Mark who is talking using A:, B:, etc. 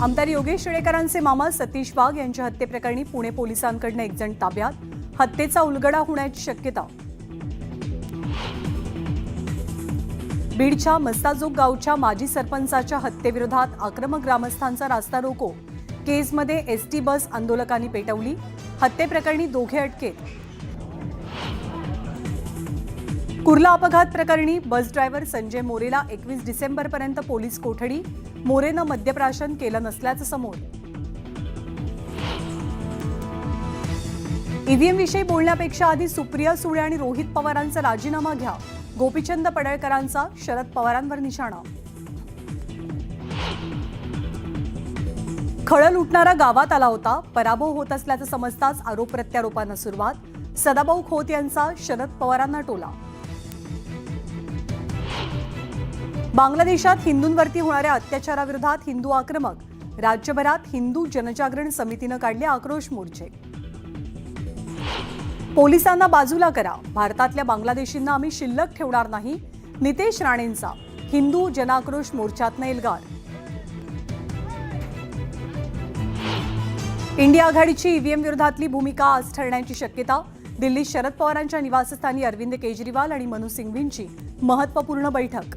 A: आमदार योगेश शेळेकरांचे मामा सतीश वाघ यांच्या हत्येप्रकरणी पुणे पोलिसांकडून एक जण ताब्यात, हत्येचा उलगडा होण्याची शक्यता। बीडच्या मस्ताजोग गावच्या माजी सरपंचाच्या हत्येविरोधात आक्रमक ग्रामस्थांचा रास्ता रोको, केसमध्ये एसटी बस आंदोलकांनी पेटवली, हत्येप्रकरणी दोघे अटकेत। कुर्ला अपघात प्रकरणी बस ड्रायव्हर संजय मोरेला 21 डिसेंबरपर्यंत पोलीस कोठडी, मोरेनं मद्यप्राशन केलं नसल्याचं समोर। ईव्हीएम विषयी बोलण्यापेक्षा आधी सुप्रिया सुळे आणि रोहित पवारांचा राजीनामा घ्या, गोपीचंद पडळकरांचा शरद पवारांवर निशाणा। खळल उठणारा गावात आला होता, पराभव होत असल्याचं समजताच आरोप प्रत्यारोपांना सुरुवात, सदाभाऊ खोत यांचा शरद पवारांना टोला। बांगलादेशात हिंदूंवरती होणाऱ्या अत्याचाराविरोधात हिंदू आक्रमक, राज्यभरात हिंदू जनजागरण समितीनं काढले आक्रोश मोर्चे। पोलिसांना बाजूला करा, भारतातल्या बांगलादेशींना आम्ही शिल्लक ठेवणार नाही, नितेश राणेंचा हिंदू जनाक्रोश मोर्चातनं एल्गार। इंडिया आघाडीची ईव्हीएम विरोधातली भूमिका आज ठरण्याची शक्यता, दिल्लीत शरद पवारांच्या निवासस्थानी अरविंद केजरीवाल आणि मनू सिंघवींची महत्त्वपूर्ण बैठक।